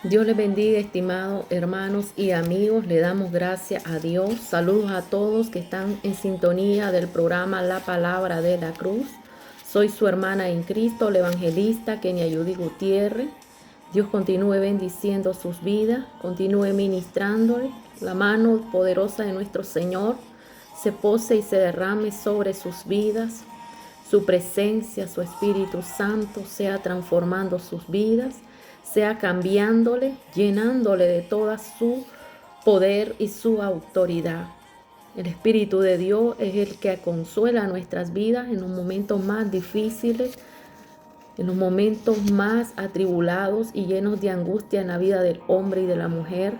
Dios les bendiga, estimados hermanos y amigos. Le damos gracias a Dios. Saludos a todos que están en sintonía del programa La Palabra de la Cruz. Soy su hermana en Cristo, la evangelista Kenia Judy Gutiérrez. Dios continúe bendiciendo sus vidas, continúe ministrándole. La mano poderosa de nuestro Señor se pose y se derrame sobre sus vidas. Su presencia, su Espíritu Santo sea transformando sus vidas, sea cambiándole, llenándole de toda su poder y su autoridad. El Espíritu de Dios es el que consuela nuestras vidas en los momentos más difíciles, en los momentos más atribulados y llenos de angustia en la vida del hombre y de la mujer.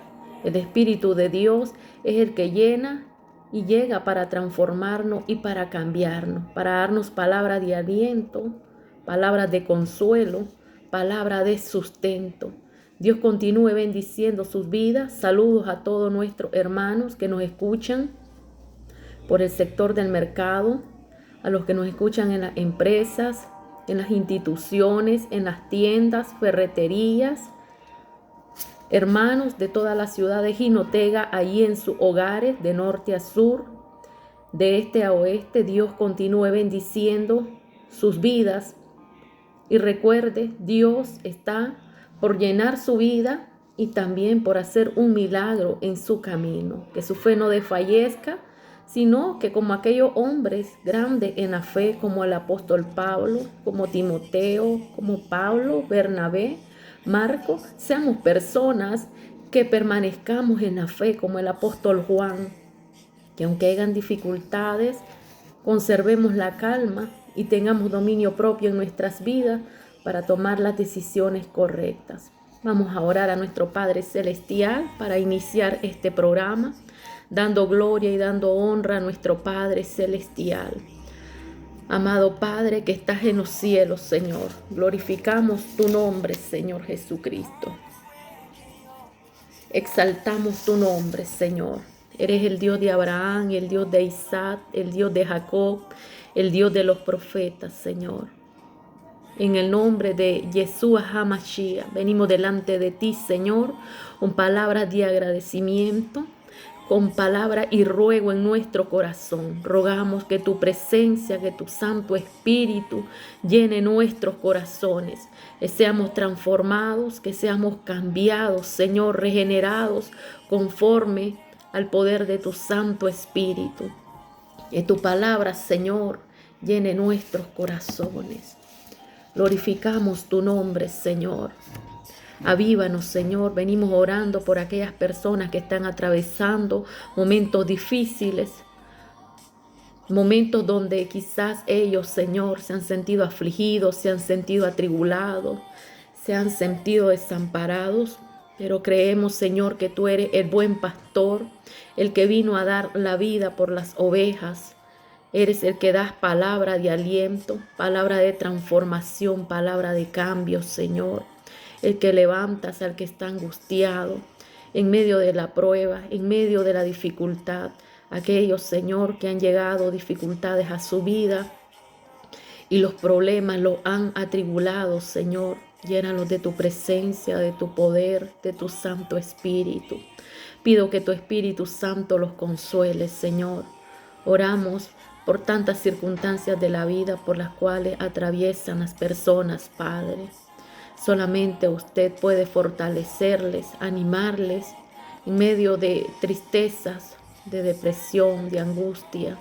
El Espíritu de Dios es el que llena y llega para transformarnos y para cambiarnos, para darnos palabras de aliento, palabras de consuelo, palabras de sustento. Dios continúe bendiciendo sus vidas. Saludos a todos nuestros hermanos que nos escuchan por el sector del mercado, a los que nos escuchan en las empresas, en las instituciones, en las tiendas, ferreterías, hermanos de toda la ciudad de Jinotega, allí en sus hogares, de norte a sur, de este a oeste. Dios continúe bendiciendo sus vidas. Y recuerde, Dios está por llenar su vida y también por hacer un milagro en su camino. Que su fe no desfallezca, sino que como aquellos hombres grandes en la fe, como el apóstol Pablo, como Timoteo, como Pablo, Bernabé, Marco, seamos personas que permanezcamos en la fe, como el apóstol Juan, que aunque hayan dificultades, conservemos la calma y tengamos dominio propio en nuestras vidas para tomar las decisiones correctas. Vamos a orar a nuestro Padre Celestial para iniciar este programa, dando gloria y dando honra a nuestro Padre Celestial. Amado Padre que estás en los cielos, Señor, glorificamos tu nombre, Señor Jesucristo. Exaltamos tu nombre, Señor. Eres el Dios de Abraham, el Dios de Isaac, el Dios de Jacob, el Dios de los profetas, Señor. En el nombre de Yeshua HaMashiach, venimos delante de ti, Señor, con palabras de agradecimiento, con palabra y ruego en nuestro corazón. Rogamos que tu presencia, que tu Santo Espíritu llene nuestros corazones, que seamos transformados, que seamos cambiados, Señor, regenerados conforme al poder de tu Santo Espíritu. Que tu palabra, Señor, llene nuestros corazones. Glorificamos tu nombre, Señor. Avívanos, Señor. Venimos orando por aquellas personas que están atravesando momentos difíciles, momentos donde quizás ellos, Señor, se han sentido afligidos, se han sentido atribulados, se han sentido desamparados. Pero creemos, Señor, que tú eres el buen pastor, el que vino a dar la vida por las ovejas. Eres el que das palabra de aliento, palabra de transformación, palabra de cambio, Señor. El que levantas al que está angustiado en medio de la prueba, en medio de la dificultad. Aquellos, Señor, que han llegado dificultades a su vida y los problemas los han atribulado, Señor. Llénalos de tu presencia, de tu poder, de tu Santo Espíritu. Pido que tu Espíritu Santo los consuele, Señor. Oramos por tantas circunstancias de la vida por las cuales atraviesan las personas, Padre. Solamente usted puede fortalecerles, animarles en medio de tristezas, de depresión, de angustia.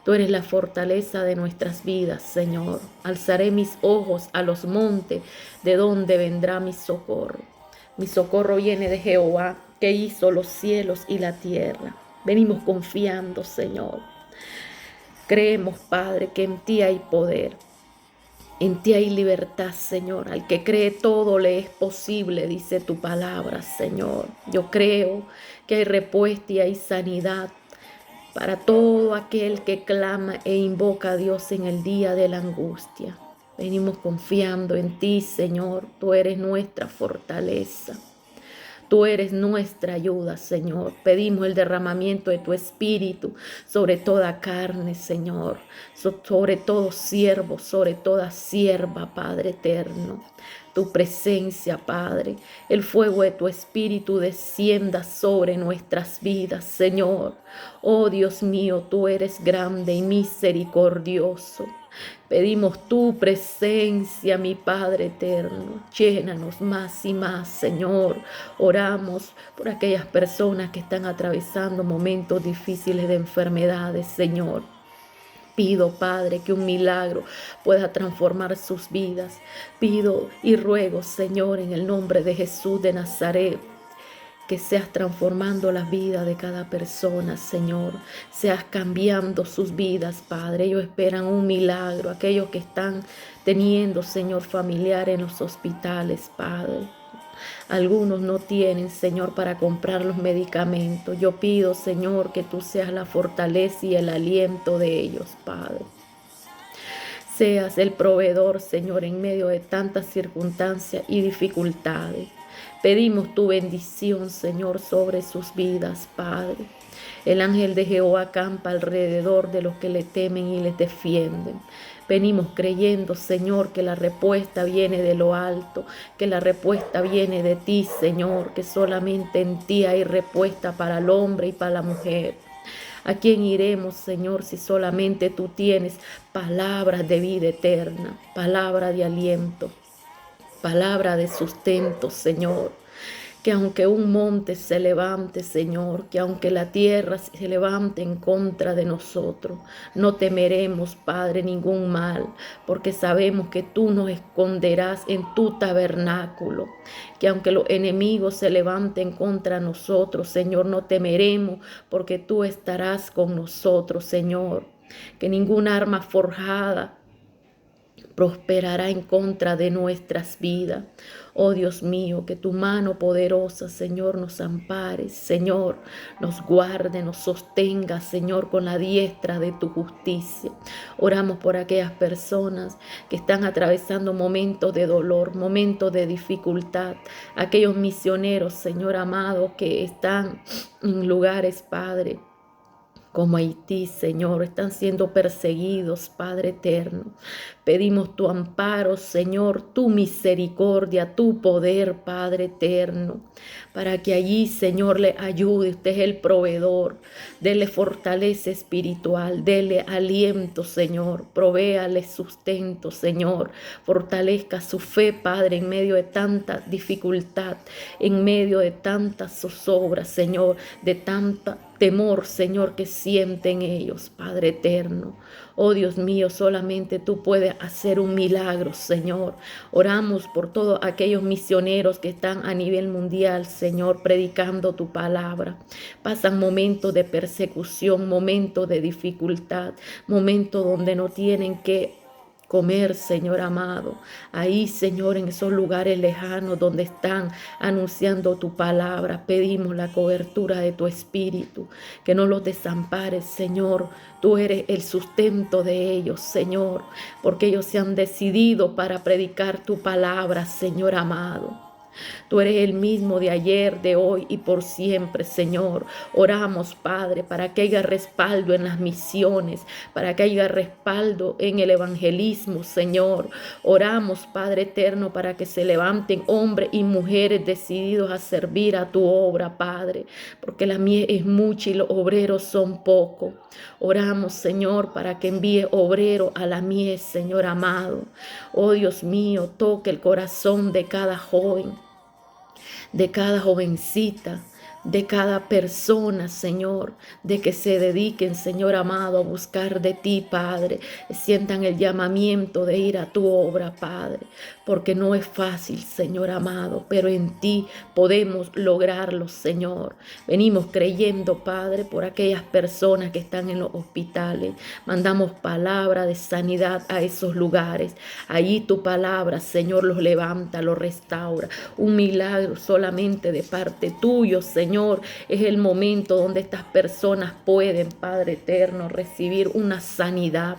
Tú eres la fortaleza de nuestras vidas, Señor. Alzaré mis ojos a los montes, de donde vendrá mi socorro. Mi socorro viene de Jehová, que hizo los cielos y la tierra. Venimos confiando, Señor. Creemos, Padre, que en ti hay poder. En ti hay libertad, Señor. Al que cree todo le es posible, dice tu palabra, Señor. Yo creo que hay respuesta y hay sanidad para todo aquel que clama e invoca a Dios en el día de la angustia. Venimos confiando en ti, Señor. Tú eres nuestra fortaleza. Tú eres nuestra ayuda, Señor. Pedimos el derramamiento de tu Espíritu sobre toda carne, Señor. Sobre todo siervo, sobre toda sierva, Padre eterno. tu presencia, Padre. El fuego de tu Espíritu descienda sobre nuestras vidas, Señor. Oh Dios mío, tú eres grande y misericordioso. Pedimos tu presencia, mi Padre eterno. Llénanos más y más, Señor. Oramos por aquellas personas que están atravesando momentos difíciles de enfermedades, Señor. Pido, Padre, que un milagro pueda transformar sus vidas. Pido y ruego, Señor, en el nombre de Jesús de Nazaret, que seas transformando la vida de cada persona, Señor. Seas cambiando sus vidas, Padre. Ellos esperan un milagro. Aquellos que están teniendo, Señor, familiar en los hospitales, Padre. Algunos no tienen, Señor, para comprar los medicamentos. Yo pido, Señor, que tú seas la fortaleza y el aliento de ellos, Padre. Seas el proveedor, Señor, en medio de tantas circunstancias y dificultades. Pedimos tu bendición, Señor, sobre sus vidas, Padre. El ángel de Jehová acampa alrededor de los que le temen y les defienden. Venimos creyendo, Señor, que la respuesta viene de lo alto, que la respuesta viene de ti, Señor, que solamente en ti hay respuesta para el hombre y para la mujer. ¿A quién iremos, Señor, si solamente tú tienes palabras de vida eterna, palabra de aliento, palabra de sustento, Señor? Que aunque un monte se levante, Señor, que aunque la tierra se levante en contra de nosotros, no temeremos, Padre, ningún mal, porque sabemos que tú nos esconderás en tu tabernáculo. Que aunque los enemigos se levanten contra nosotros, Señor, no temeremos, porque tú estarás con nosotros, Señor. Que ninguna arma forjada prosperará en contra de nuestras vidas. Oh Dios mío, que tu mano poderosa, Señor, nos ampare, Señor, nos guarde, nos sostenga, Señor, con la diestra de tu justicia. Oramos por aquellas personas que están atravesando momentos de dolor, momentos de dificultad, aquellos misioneros, Señor amado, que están en lugares, Padre, como Haití, Señor, están siendo perseguidos, Padre eterno. Pedimos tu amparo, Señor, tu misericordia, tu poder, Padre eterno, para que allí, Señor, le ayude. Usted es el proveedor. Dele fortaleza espiritual, dele aliento, Señor. Provéale sustento, Señor. Fortalezca su fe, Padre, en medio de tanta dificultad, en medio de tantas zozobras, Señor, de tanta temor, Señor, que sienten ellos, Padre eterno. Oh Dios mío, solamente tú puedes hacer un milagro, Señor. Oramos por todos aquellos misioneros que están a nivel mundial, Señor, predicando tu palabra. Pasan momentos de persecución, momentos de dificultad, momentos donde no tienen que comer, Señor amado. Ahí, Señor, en esos lugares lejanos donde están anunciando tu palabra, pedimos la cobertura de tu Espíritu, que no los desampares, Señor. Tú eres el sustento de ellos, Señor, porque ellos se han decidido para predicar tu palabra, Señor amado. Tú eres el mismo de ayer, de hoy y por siempre, Señor. Oramos, Padre, para que haya respaldo en las misiones, para que haya respaldo en el evangelismo, Señor. Oramos, Padre eterno, para que se levanten hombres y mujeres decididos a servir a tu obra, Padre, porque la mies es mucha y los obreros son pocos. Oramos, Señor, para que envíe obrero a la mies, Señor amado. Oh Dios mío, toque el corazón de cada joven, de cada jovencita, de cada persona, Señor, de que se dediquen, Señor amado, a buscar de ti, Padre. Sientan el llamamiento de ir a tu obra, Padre, porque no es fácil, Señor amado, pero en ti podemos lograrlo, Señor. Venimos creyendo, Padre, por aquellas personas que están en los hospitales. Mandamos palabra de sanidad a esos lugares. Allí tu palabra, Señor, los levanta, los restaura. Un milagro solamente de parte tuyo, Señor. Es el momento donde estas personas pueden, Padre eterno, recibir una sanidad.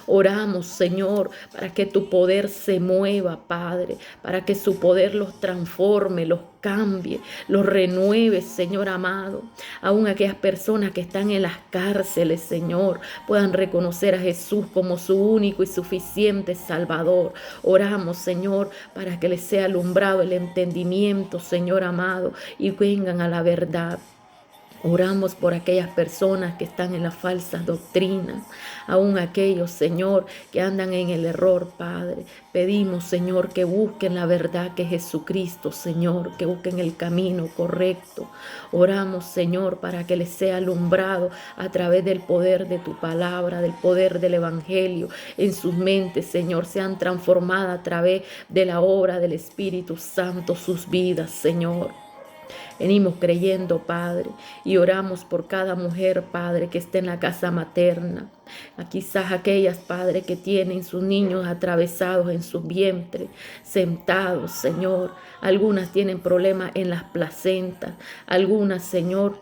Oramos, Señor, para que tu poder se mueva, Padre, para que su poder los transforme, los cambie, los renueve, Señor amado. Aún aquellas personas que están en las cárceles, Señor, puedan reconocer a Jesús como su único y suficiente Salvador. Oramos, Señor, para que les sea alumbrado el entendimiento, Señor amado, y vengan a la verdad. Oramos por aquellas personas que están en las falsas doctrinas, aún aquellos, Señor, que andan en el error, Padre. Pedimos, Señor, que busquen la verdad que es Jesucristo, Señor, que busquen el camino correcto. Oramos, Señor, para que les sea alumbrado a través del poder de tu palabra, del poder del Evangelio en sus mentes, Señor, sean transformadas a través de la obra del Espíritu Santo, sus vidas, Señor. Venimos creyendo, Padre, y oramos por cada mujer, Padre, que esté en la casa materna. Quizás aquellas, Padre, que tienen sus niños atravesados en su vientre, sentados, Señor. Algunas tienen problemas en las placentas. Algunas, Señor,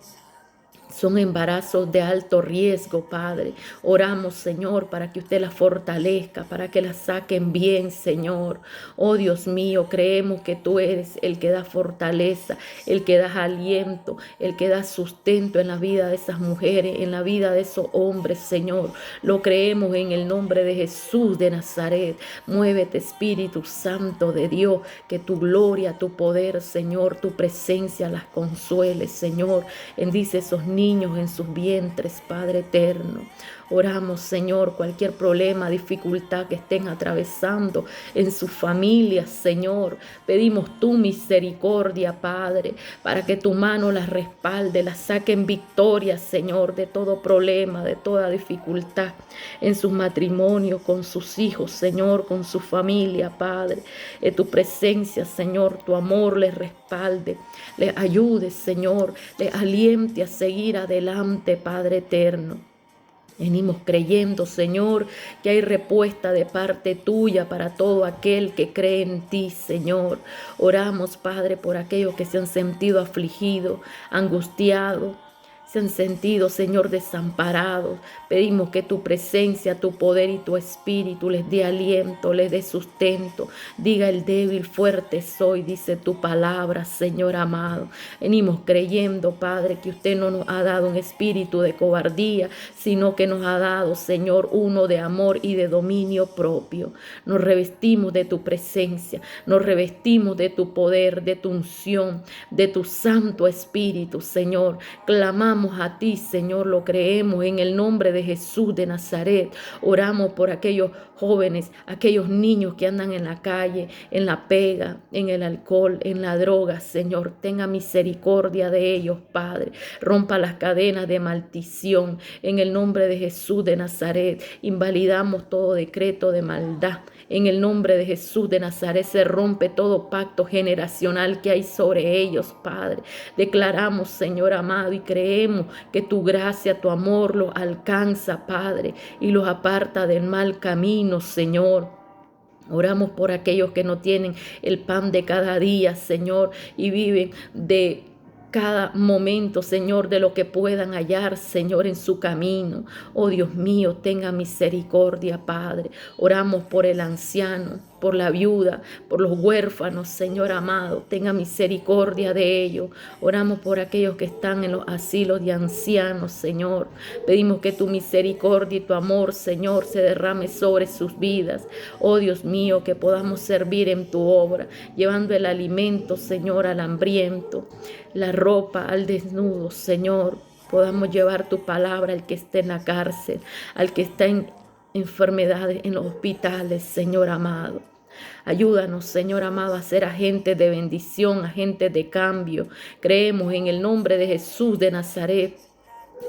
son embarazos de alto riesgo, Padre. Oramos, Señor, para que usted las fortalezca, para que las saquen bien, Señor. Oh, Dios mío, creemos que tú eres el que da fortaleza, el que da aliento, el que da sustento en la vida de esas mujeres, en la vida de esos hombres, Señor. Lo creemos en el nombre de Jesús de Nazaret. Muévete, Espíritu Santo de Dios, que tu gloria, tu poder, Señor, tu presencia las consuele, Señor. Bendice esos niños en sus vientres, Padre eterno. Oramos, Señor, cualquier problema, dificultad que estén atravesando en sus familias, Señor. Pedimos tu misericordia, Padre, para que tu mano las respalde, las saque en victoria, Señor, de todo problema, de toda dificultad en sus matrimonios, con sus hijos, Señor, con su familia, Padre. En tu presencia, Señor, tu amor les respalde, les ayude, Señor, les aliente a seguir adelante, Padre eterno. Venimos creyendo, Señor, que hay respuesta de parte tuya para todo aquel que cree en ti, Señor. Oramos, Padre, por aquellos que se han sentido afligidos, angustiados, se han sentido, Señor, desamparados. Pedimos que tu presencia, tu poder y tu espíritu les dé aliento, les dé sustento. Diga el débil, fuerte soy, dice tu palabra, Señor amado. Venimos creyendo, Padre, que usted no nos ha dado un espíritu de cobardía, sino que nos ha dado, Señor, uno de amor y de dominio propio. Nos revestimos de tu presencia, nos revestimos de tu poder, de tu unción, de tu Santo Espíritu, Señor. Clamamos a ti, Señor, lo creemos en el nombre de Jesús de Nazaret. Oramos por aquellos jóvenes, aquellos niños que andan en la calle, en la pega, en el alcohol, en la droga, Señor. Tenga misericordia de ellos, Padre. Rompa las cadenas de maldición en el nombre de Jesús de Nazaret. Invalidamos todo decreto de maldad. En el nombre de Jesús de Nazaret se rompe todo pacto generacional que hay sobre ellos, Padre. Declaramos, Señor amado, y creemos que tu gracia, tu amor los alcanza, Padre, y los aparta del mal camino, Señor. Oramos por aquellos que no tienen el pan de cada día, Señor, y viven de cada momento, Señor, de lo que puedan hallar, Señor, en su camino. Oh Dios mío, tenga misericordia, Padre. Oramos por el anciano, por la viuda, por los huérfanos, Señor amado. Tenga misericordia de ellos. Oramos por aquellos que están en los asilos de ancianos, Señor. Pedimos que tu misericordia y tu amor, Señor, se derrame sobre sus vidas. Oh Dios mío, que podamos servir en tu obra, llevando el alimento, Señor, al hambriento, la ropa al desnudo, Señor. Podamos llevar tu palabra al que esté en la cárcel, al que está en enfermedades en los hospitales, Señor amado. Ayúdanos, Señor amado, a ser agentes de bendición, agentes de cambio. Creemos en el nombre de Jesús de Nazaret.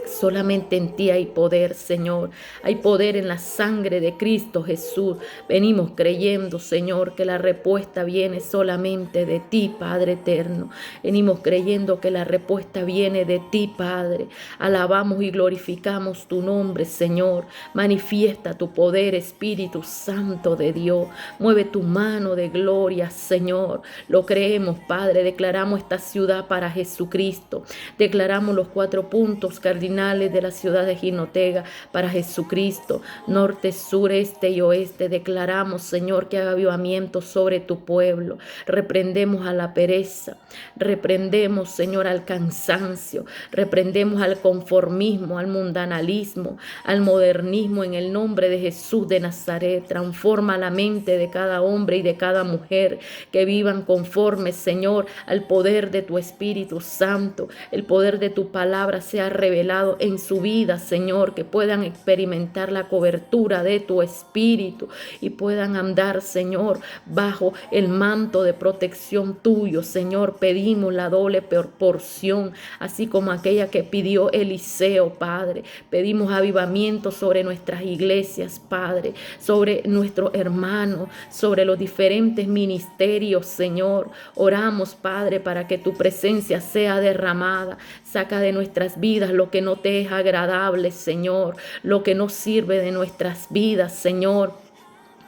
Solamente en ti hay poder, Señor. Hay poder en la sangre de Cristo Jesús. Venimos creyendo, Señor, que la respuesta viene solamente de ti, Padre eterno. Venimos creyendo que la respuesta viene de ti, Padre. Alabamos y glorificamos tu nombre, Señor. Manifiesta tu poder, Espíritu Santo de Dios. Mueve tu mano de gloria, Señor. Lo creemos, Padre. Declaramos esta ciudad para Jesucristo. Declaramos los 4 puntos cardinales cardinales de la ciudad de Jinotega para Jesucristo, norte, sur, este y oeste. Declaramos, Señor, que haga avivamiento sobre tu pueblo. Reprendemos a la pereza, reprendemos, Señor, al cansancio, reprendemos al conformismo, al mundanalismo, al modernismo en el nombre de Jesús de Nazaret. Transforma la mente de cada hombre y de cada mujer, que vivan conforme, Señor, al poder de tu Espíritu Santo. El poder de tu palabra sea revelado en su vida, Señor, que puedan experimentar la cobertura de tu Espíritu y puedan andar, Señor, bajo el manto de protección tuyo. Señor, pedimos la doble porción, así como aquella que pidió Eliseo, Padre. Pedimos avivamiento sobre nuestras iglesias, Padre, sobre nuestros hermanos, sobre los diferentes ministerios, Señor. Oramos, Padre, para que tu presencia sea derramada. Saca de nuestras vidas lo que no te es agradable, Señor, lo que no sirve de nuestras vidas, Señor.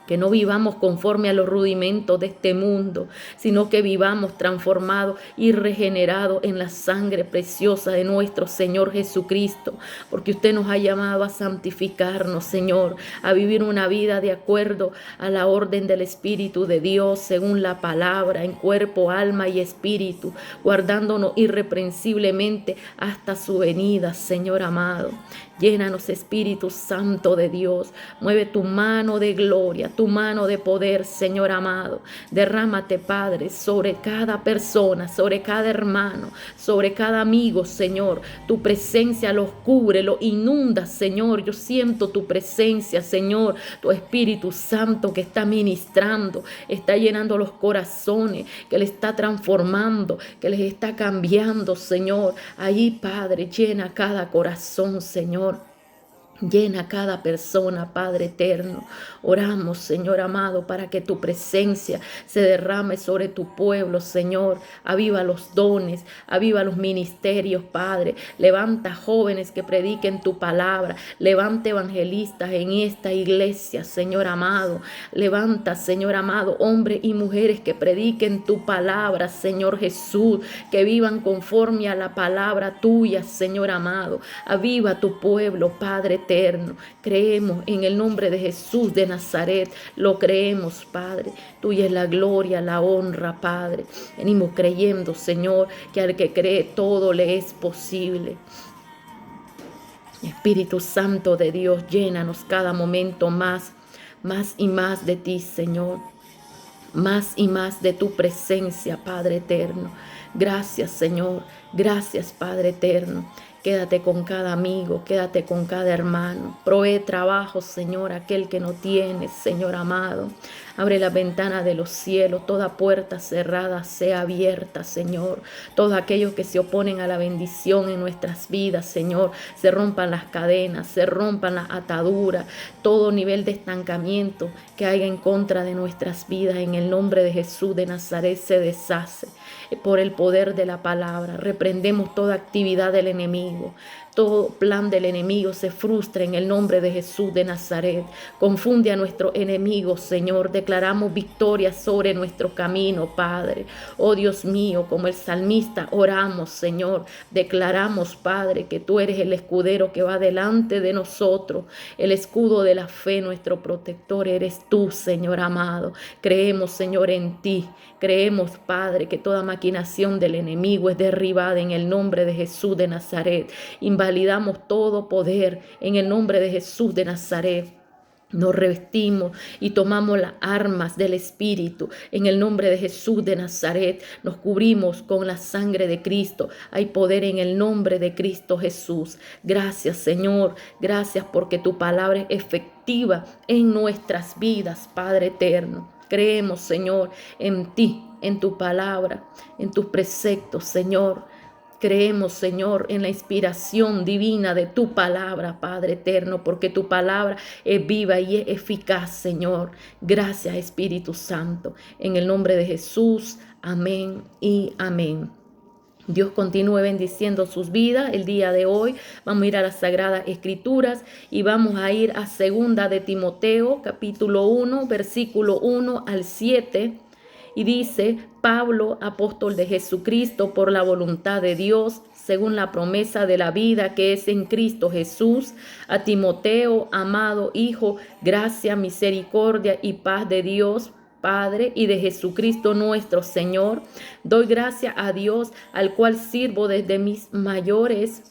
Que no vivamos conforme a los rudimentos de este mundo, sino que vivamos transformados y regenerados en la sangre preciosa de nuestro Señor Jesucristo, porque usted nos ha llamado a santificarnos, Señor, a vivir una vida de acuerdo a la orden del Espíritu de Dios, según la palabra, en cuerpo, alma y espíritu, guardándonos irreprensiblemente hasta su venida, Señor amado. Llénanos, Espíritu Santo de Dios. Mueve tu mano de gloria, tu mano de poder, Señor amado. Derrámate, Padre, sobre cada persona, sobre cada hermano, sobre cada amigo, Señor. Tu presencia los cubre, los inunda, Señor. Yo siento tu presencia, Señor. Tu Espíritu Santo que está ministrando, está llenando los corazones, que le está transformando, que les está cambiando, Señor. Ahí, Padre, llena cada corazón, Señor. Llena cada persona, Padre eterno. Oramos, Señor amado, para que tu presencia se derrame sobre tu pueblo, Señor. Aviva los dones, aviva los ministerios, Padre. Levanta jóvenes que prediquen tu palabra. Levanta evangelistas en esta iglesia, Señor amado. Levanta, Señor amado, hombres y mujeres que prediquen tu palabra, Señor Jesús. Que vivan conforme a la palabra tuya, Señor amado. Aviva tu pueblo, Padre eterno. Creemos en el nombre de Jesús de Nazaret, lo creemos, Padre. Tuya es la gloria, la honra, Padre. Venimos creyendo, Señor, que al que cree todo le es posible. Espíritu Santo de Dios, llénanos cada momento más y más de ti, Señor. Más y más de tu presencia, Padre eterno. Gracias, Señor. Gracias, Padre eterno. Quédate con cada amigo, quédate con cada hermano. Provee trabajo, Señor, aquel que no tiene, Señor amado. Abre la ventana de los cielos, toda puerta cerrada sea abierta, Señor. Todos aquellos que se oponen a la bendición en nuestras vidas, Señor, se rompan las cadenas, se rompan las ataduras, todo nivel de estancamiento que haya en contra de nuestras vidas, en el nombre de Jesús de Nazaret se deshace. Por el poder de la palabra, reprendemos toda actividad del enemigo. Todo plan del enemigo se frustra en el nombre de Jesús de Nazaret. Confunde a nuestro enemigo, Señor. Declaramos victoria sobre nuestro camino, Padre. Oh Dios mío, como el salmista oramos, Señor. Declaramos, Padre, que tú eres el escudero que va delante de nosotros. El escudo de la fe, nuestro protector, eres tú, Señor amado. Creemos, Señor, en ti. Creemos, Padre, que toda maquinación del enemigo es derribada en el nombre de Jesús de Nazaret. Invalidamos todo poder en el nombre de Jesús de Nazaret. Nos revestimos y tomamos las armas del Espíritu en el nombre de Jesús de Nazaret. Nos cubrimos con la sangre de Cristo. Hay poder en el nombre de Cristo Jesús. Gracias, Señor. Gracias porque tu palabra es efectiva en nuestras vidas, Padre eterno. Creemos, Señor, en ti, en tu palabra, en tus preceptos, Señor. Creemos, Señor, en la inspiración divina de tu palabra, Padre eterno, porque tu palabra es viva y es eficaz, Señor. Gracias, Espíritu Santo. En el nombre de Jesús, amén y amén. Dios continúe bendiciendo sus vidas. El día de hoy vamos a ir a las Sagradas Escrituras y vamos a ir a 2 de Timoteo, capítulo 1, versículo 1 al 7. Y dice: Pablo, apóstol de Jesucristo, por la voluntad de Dios, según la promesa de la vida que es en Cristo Jesús, a Timoteo, amado Hijo, gracia, misericordia y paz de Dios Padre y de Jesucristo nuestro Señor. Doy gracias a Dios, al cual sirvo desde mis mayores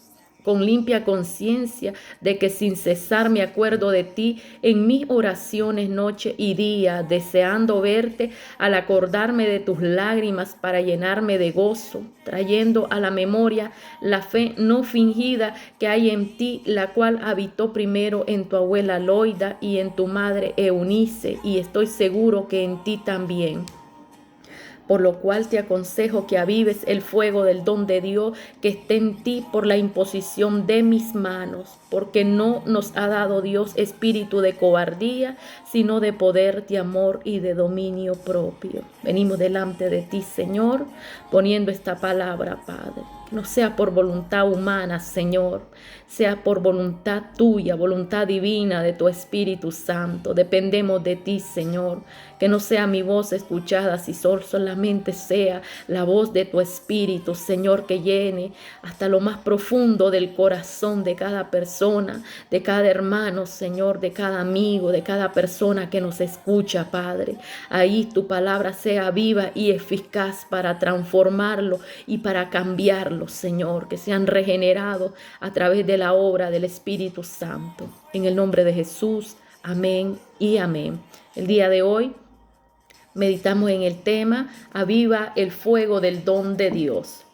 con limpia conciencia de que sin cesar me acuerdo de ti en mis oraciones noche y día, deseando verte al acordarme de tus lágrimas para llenarme de gozo, trayendo a la memoria la fe no fingida que hay en ti, la cual habitó primero en tu abuela Loida y en tu madre Eunice, y estoy seguro que en ti también. Por lo cual te aconsejo que avives el fuego del don de Dios que esté en ti por la imposición de mis manos, porque no nos ha dado Dios espíritu de cobardía, sino de poder, de amor y de dominio propio. Venimos delante de ti, Señor, poniendo esta palabra, Padre. No sea por voluntad humana, Señor, sea por voluntad tuya, voluntad divina de tu Espíritu Santo. Dependemos de ti, Señor. Que no sea mi voz escuchada, si solamente sea la voz de tu Espíritu, Señor, que llene hasta lo más profundo del corazón de cada persona, de cada hermano, Señor, de cada amigo, de cada persona que nos escucha, Padre. Ahí tu palabra sea viva y eficaz para transformarlo y para cambiarlo, Señor, que sean regenerados a través de la obra del Espíritu Santo. En el nombre de Jesús, amén y amén. El día de hoy meditamos en el tema Aviva el fuego del don de Dios.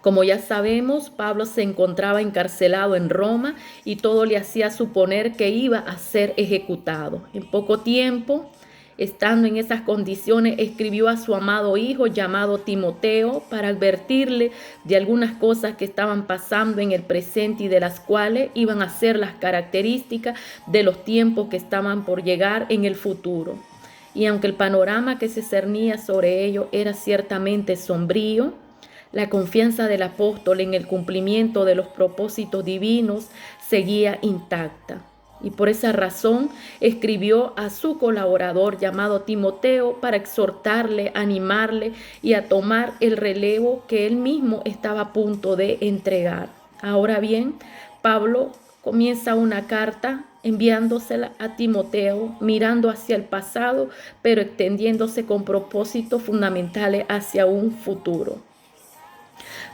Como ya sabemos, Pablo se encontraba encarcelado en Roma y todo le hacía suponer que iba a ser ejecutado. En poco tiempo, estando en esas condiciones, escribió a su amado hijo llamado Timoteo para advertirle de algunas cosas que estaban pasando en el presente y de las cuales iban a ser las características de los tiempos que estaban por llegar en el futuro. Y aunque el panorama que se cernía sobre ello era ciertamente sombrío, la confianza del apóstol en el cumplimiento de los propósitos divinos seguía intacta. Y por esa razón escribió a su colaborador llamado Timoteo para exhortarle, animarle y a tomar el relevo que él mismo estaba a punto de entregar. Ahora bien, Pablo comienza una carta enviándosela a Timoteo, mirando hacia el pasado, pero extendiéndose con propósitos fundamentales hacia un futuro.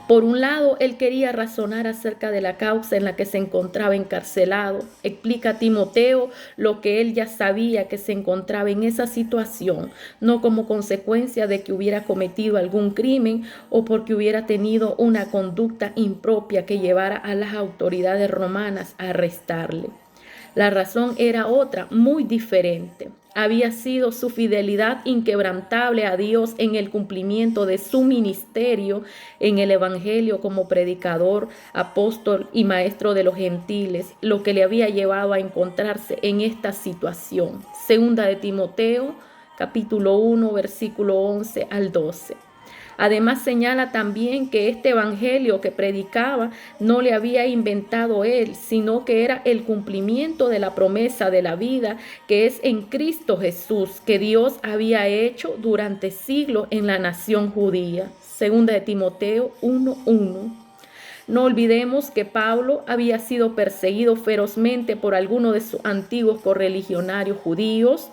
Por un lado, él quería razonar acerca de la causa en la que se encontraba encarcelado. Explica a Timoteo lo que él ya sabía, que se encontraba en esa situación, no como consecuencia de que hubiera cometido algún crimen o porque hubiera tenido una conducta impropia que llevara a las autoridades romanas a arrestarle. La razón era otra, muy diferente. Había sido su fidelidad inquebrantable a Dios en el cumplimiento de su ministerio en el Evangelio como predicador, apóstol y maestro de los gentiles, lo que le había llevado a encontrarse en esta situación. Segunda de Timoteo, capítulo 1, versículo 11 al 12. Además señala también que este evangelio que predicaba no le había inventado él, sino que era el cumplimiento de la promesa de la vida que es en Cristo Jesús, que Dios había hecho durante siglos en la nación judía. Segunda de Timoteo 1:1. No olvidemos que Pablo había sido perseguido ferozmente por algunos de sus antiguos correligionarios judíos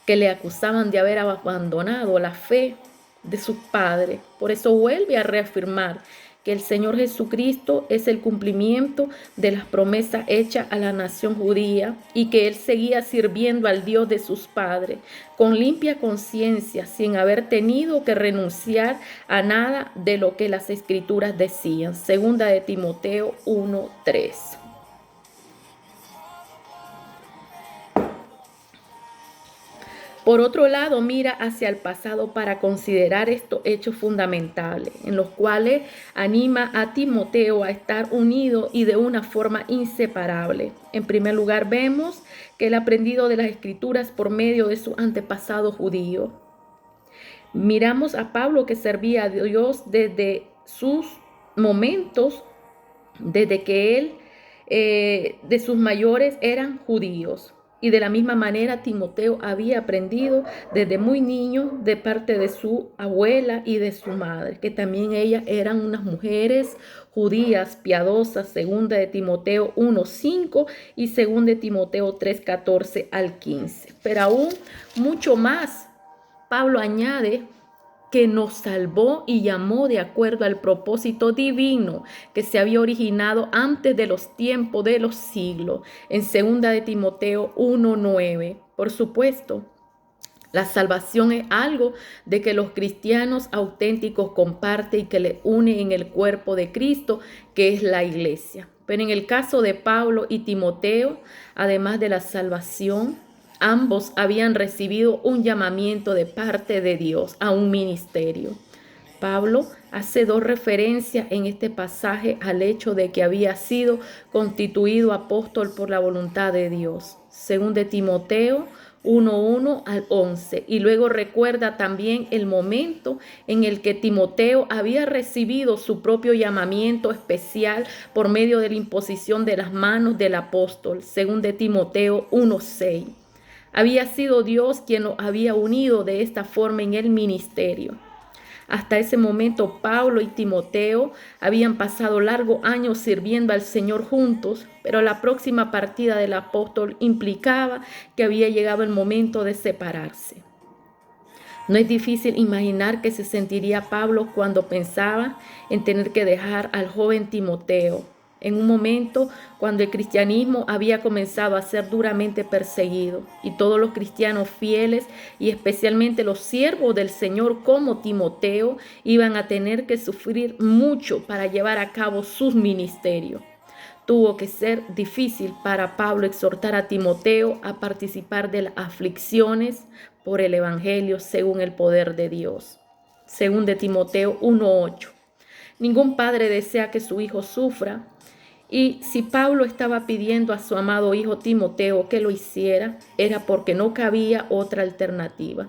que le acusaban de haber abandonado la fe de sus padres. Por eso vuelve a reafirmar que el Señor Jesucristo es el cumplimiento de las promesas hechas a la nación judía y que él seguía sirviendo al Dios de sus padres con limpia conciencia, sin haber tenido que renunciar a nada de lo que las Escrituras decían. Segunda de Timoteo 1:3. Por otro lado, mira hacia el pasado para considerar estos hechos fundamentales, en los cuales anima a Timoteo a estar unido y de una forma inseparable. En primer lugar, vemos que él ha aprendido de las Escrituras por medio de su antepasado judío. Miramos a Pablo que servía a Dios desde sus momentos, desde que él, de sus mayores eran judíos. Y de la misma manera Timoteo había aprendido desde muy niño de parte de su abuela y de su madre, que también ellas eran unas mujeres judías piadosas, segunda de Timoteo 1:5 y segunda de Timoteo 3:14 al 15. Pero aún mucho más, Pablo añade que nos salvó y llamó de acuerdo al propósito divino que se había originado antes de los tiempos de los siglos, en 2 de Timoteo 1:9. Por supuesto, la salvación es algo de que los cristianos auténticos comparten y que le une en el cuerpo de Cristo, que es la iglesia. Pero en el caso de Pablo y Timoteo, además de la salvación, ambos habían recibido un llamamiento de parte de Dios a un ministerio. Pablo hace dos referencias en este pasaje al hecho de que había sido constituido apóstol por la voluntad de Dios. Según de Timoteo 1:1 al 11. Y luego recuerda también el momento en el que Timoteo había recibido su propio llamamiento especial por medio de la imposición de las manos del apóstol. Según de Timoteo 1:6. Había sido Dios quien los había unido de esta forma en el ministerio. Hasta ese momento Pablo y Timoteo habían pasado largos años sirviendo al Señor juntos, pero la próxima partida del apóstol implicaba que había llegado el momento de separarse. No es difícil imaginar que se sentiría Pablo cuando pensaba en tener que dejar al joven Timoteo, en un momento cuando el cristianismo había comenzado a ser duramente perseguido y todos los cristianos fieles y especialmente los siervos del Señor como Timoteo iban a tener que sufrir mucho para llevar a cabo sus ministerios. Tuvo que ser difícil para Pablo exhortar a Timoteo a participar de las aflicciones por el Evangelio según el poder de Dios. Según de Timoteo 1:8. Ningún padre desea que su hijo sufra. Y si Pablo estaba pidiendo a su amado hijo Timoteo que lo hiciera, era porque no cabía otra alternativa.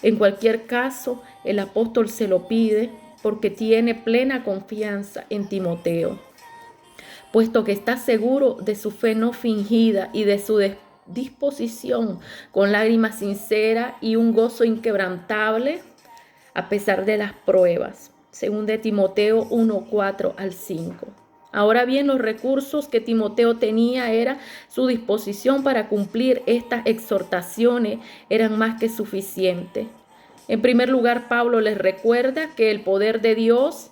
En cualquier caso, el apóstol se lo pide porque tiene plena confianza en Timoteo, puesto que está seguro de su fe no fingida y de su disposición con lágrimas sinceras y un gozo inquebrantable a pesar de las pruebas. Según de Timoteo 1:4 al 5. Ahora bien, los recursos que Timoteo tenía era su disposición para cumplir estas exhortaciones eran más que suficientes. En primer lugar, Pablo les recuerda que el poder de Dios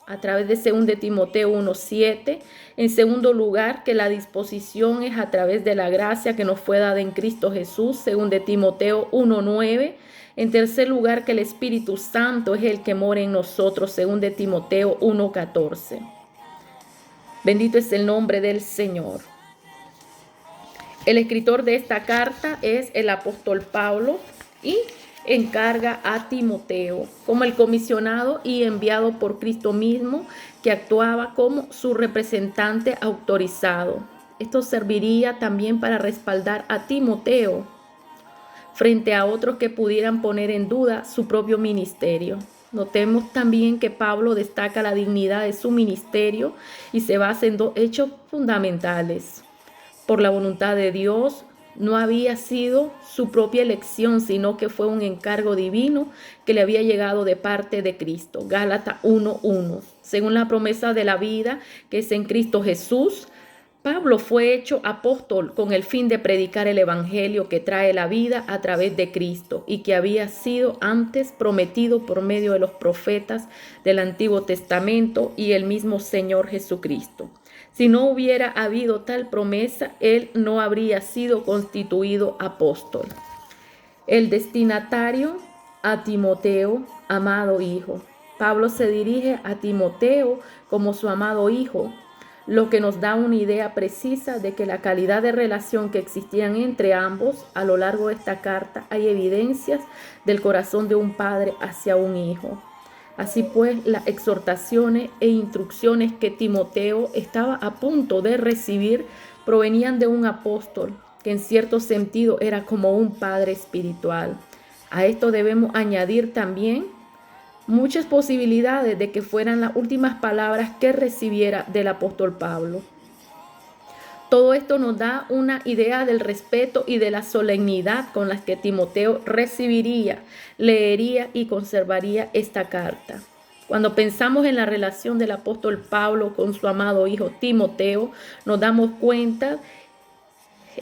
a través de 2 de Timoteo 1:7. En segundo lugar, que la disposición es a través de la gracia que nos fue dada en Cristo Jesús, 2 de Timoteo 1:9. En tercer lugar, que el Espíritu Santo es el que mora en nosotros, 2 de Timoteo 1:14. Bendito es el nombre del Señor. El escritor de esta carta es el apóstol Pablo y encarga a Timoteo como el comisionado y enviado por Cristo mismo, que actuaba como su representante autorizado. Esto serviría también para respaldar a Timoteo frente a otros que pudieran poner en duda su propio ministerio. Notemos también que Pablo destaca la dignidad de su ministerio y se basa en dos hechos fundamentales. Por la voluntad de Dios, no había sido su propia elección, sino que fue un encargo divino que le había llegado de parte de Cristo. Gálatas 1:1. Según la promesa de la vida que es en Cristo Jesús, Pablo fue hecho apóstol con el fin de predicar el evangelio que trae la vida a través de Cristo y que había sido antes prometido por medio de los profetas del Antiguo Testamento y el mismo Señor Jesucristo. Si no hubiera habido tal promesa, él no habría sido constituido apóstol. El destinatario a Timoteo, amado hijo. Pablo se dirige a Timoteo como su amado hijo, lo que nos da una idea precisa de que la calidad de relación que existían entre ambos. A lo largo de esta carta hay evidencias del corazón de un padre hacia un hijo. Así pues, las exhortaciones e instrucciones que Timoteo estaba a punto de recibir provenían de un apóstol, que en cierto sentido era como un padre espiritual. A esto debemos añadir también muchas posibilidades de que fueran las últimas palabras que recibiera del apóstol Pablo. Todo esto nos da una idea del respeto y de la solemnidad con las que Timoteo recibiría, leería y conservaría esta carta. Cuando pensamos en la relación del apóstol Pablo con su amado hijo Timoteo, nos damos cuenta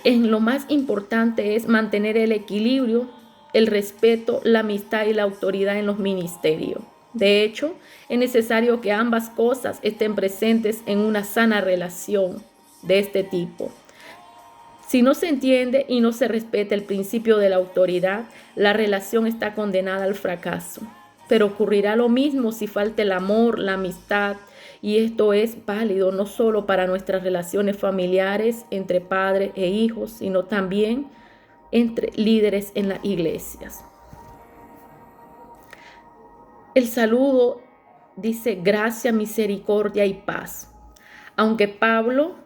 en lo más importante es mantener el equilibrio, el respeto, la amistad y la autoridad en los ministerios. De hecho, es necesario que ambas cosas estén presentes en una sana relación de este tipo. Si no se entiende y no se respeta el principio de la autoridad, la relación está condenada al fracaso. Pero ocurrirá lo mismo si falta el amor, la amistad, y esto es válido no solo para nuestras relaciones familiares entre padres e hijos, sino también entre líderes en las iglesias. El saludo dice gracia, misericordia y paz. Aunque Pablo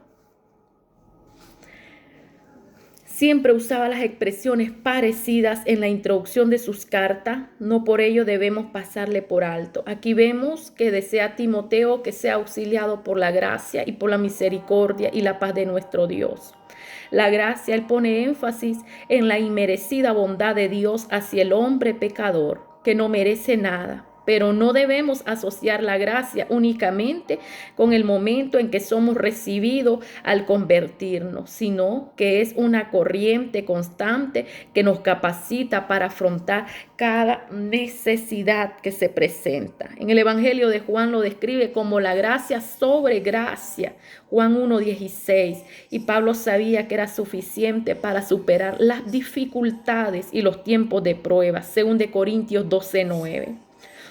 siempre usaba las expresiones parecidas en la introducción de sus cartas, no por ello debemos pasarle por alto. Aquí vemos que desea a Timoteo que sea auxiliado por la gracia y por la misericordia y la paz de nuestro Dios. La gracia, él pone énfasis en la inmerecida bondad de Dios hacia el hombre pecador, que no merece nada. Pero no debemos asociar la gracia únicamente con el momento en que somos recibidos al convertirnos, sino que es una corriente constante que nos capacita para afrontar cada necesidad que se presenta. En el Evangelio de Juan lo describe como la gracia sobre gracia, Juan 1:16, y Pablo sabía que era suficiente para superar las dificultades y los tiempos de prueba, según de Corintios 12:9.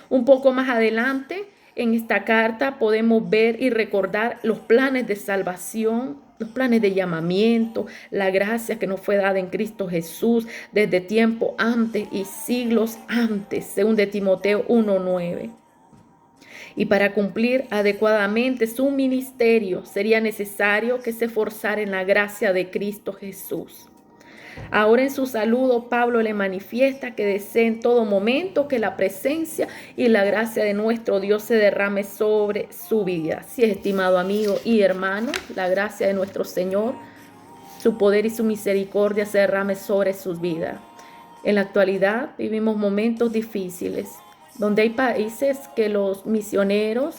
Un poco más adelante en esta carta podemos ver y recordar los planes de salvación, los planes de llamamiento, la gracia que nos fue dada en Cristo Jesús desde tiempo antes y siglos antes, según de Timoteo 1:9. Y para cumplir adecuadamente su ministerio sería necesario que se esforzara en la gracia de Cristo Jesús. Ahora en su saludo Pablo le manifiesta que desea en todo momento que la presencia y la gracia de nuestro Dios se derrame sobre su vida. Sí, estimado amigo y hermano, la gracia de nuestro Señor, su poder y su misericordia se derrame sobre sus vidas. En la actualidad vivimos momentos difíciles, donde hay países que los misioneros,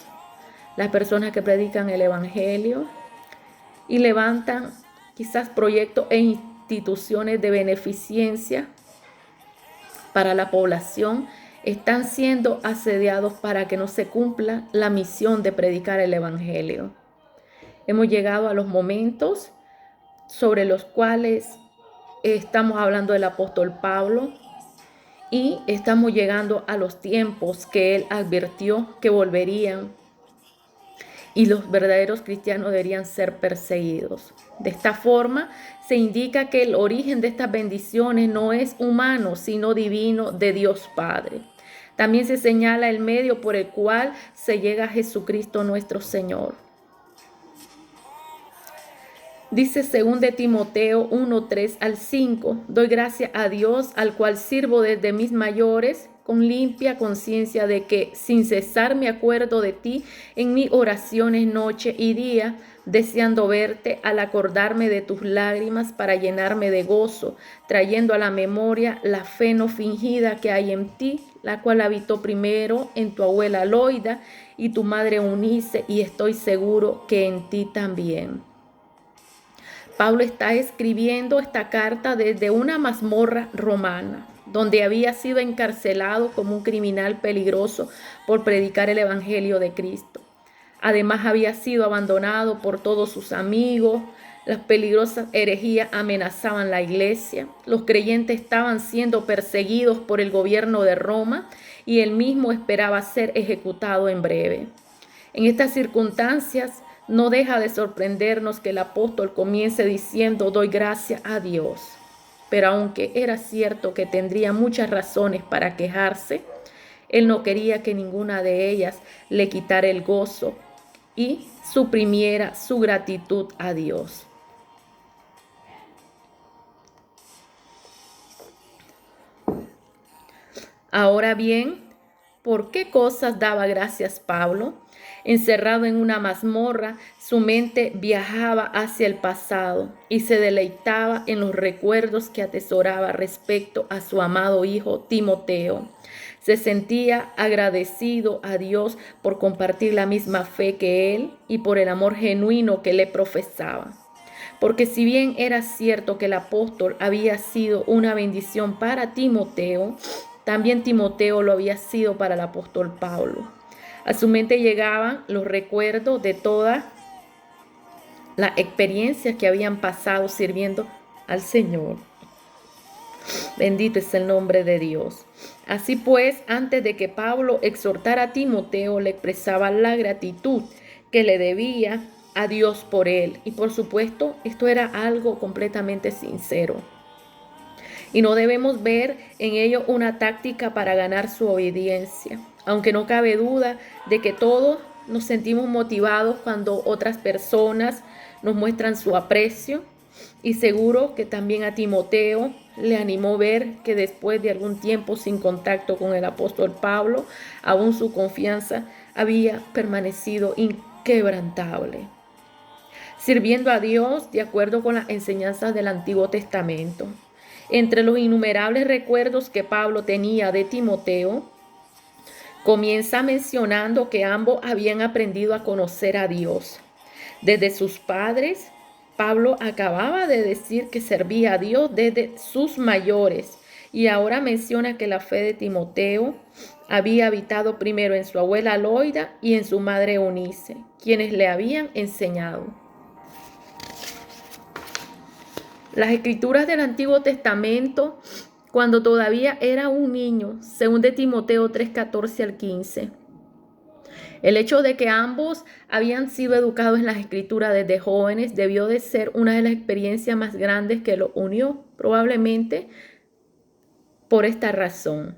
las personas que predican el Evangelio y levantan quizás proyectos e instituciones de beneficencia para la población, están siendo asediados para que no se cumpla la misión de predicar el Evangelio. Hemos llegado a los momentos sobre los cuales estamos hablando del apóstol Pablo y estamos llegando a los tiempos que él advirtió que volverían y los verdaderos cristianos deberían ser perseguidos. De esta forma se indica que el origen de estas bendiciones no es humano, sino divino de Dios Padre. También se señala el medio por el cual se llega a Jesucristo nuestro Señor. Dice según de Timoteo 1:3-5, doy gracias a Dios al cual sirvo desde mis mayores, con limpia conciencia de que sin cesar me acuerdo de ti en mis oraciones noche y día, deseando verte al acordarme de tus lágrimas para llenarme de gozo, trayendo a la memoria la fe no fingida que hay en ti, la cual habitó primero en tu abuela Loida y tu madre Eunice, y estoy seguro que en ti también. Pablo está escribiendo esta carta desde una mazmorra romana, donde había sido encarcelado como un criminal peligroso por predicar el Evangelio de Cristo. Además había sido abandonado por todos sus amigos, las peligrosas herejías amenazaban la iglesia, los creyentes estaban siendo perseguidos por el gobierno de Roma y él mismo esperaba ser ejecutado en breve. En estas circunstancias no deja de sorprendernos que el apóstol comience diciendo doy gracias a Dios. Pero aunque era cierto que tendría muchas razones para quejarse, él no quería que ninguna de ellas le quitara el gozo y suprimiera su gratitud a Dios. Ahora bien, ¿Por qué cosas daba gracias Pablo? Encerrado en una mazmorra, su mente viajaba hacia el pasado y se deleitaba en los recuerdos que atesoraba respecto a su amado hijo Timoteo. Se sentía agradecido a Dios por compartir la misma fe que él y por el amor genuino que le profesaba. Porque si bien era cierto que el apóstol había sido una bendición para Timoteo, también Timoteo lo había sido para el apóstol Pablo. A su mente llegaban los recuerdos de todas las experiencias que habían pasado sirviendo al Señor. Bendito es el nombre de Dios. Así pues, antes de que Pablo exhortara a Timoteo, le expresaba la gratitud que le debía a Dios por él. Y por supuesto, esto era algo completamente sincero. Y no debemos ver en ello una táctica para ganar su obediencia. Aunque no cabe duda de que todos nos sentimos motivados cuando otras personas nos muestran su aprecio. Y seguro que también a Timoteo le animó ver que después de algún tiempo sin contacto con el apóstol Pablo, aún su confianza había permanecido inquebrantable, sirviendo a Dios de acuerdo con las enseñanzas del Antiguo Testamento. Entre los innumerables recuerdos que Pablo tenía de Timoteo, comienza mencionando que ambos habían aprendido a conocer a Dios. Desde sus padres, Pablo acababa de decir que servía a Dios desde sus mayores y ahora menciona que la fe de Timoteo había habitado primero en su abuela Loida y en su madre Eunice, quienes le habían enseñado. Las escrituras del Antiguo Testamento, cuando todavía era un niño, según de Timoteo 3:14 al 15. El hecho de que ambos habían sido educados en las escrituras desde jóvenes debió de ser una de las experiencias más grandes que los unió, probablemente por esta razón.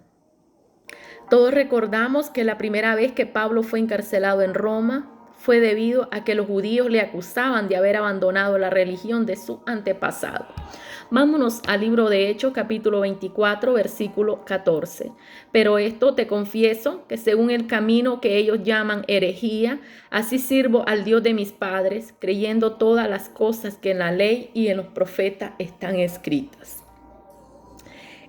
Todos recordamos que la primera vez que Pablo fue encarcelado en Roma fue debido a que los judíos le acusaban de haber abandonado la religión de su antepasado. Vámonos al libro de Hechos, capítulo 24, versículo 14. Pero esto te confieso que según el camino que ellos llaman herejía, así sirvo al Dios de mis padres, creyendo todas las cosas que en la ley y en los profetas están escritas.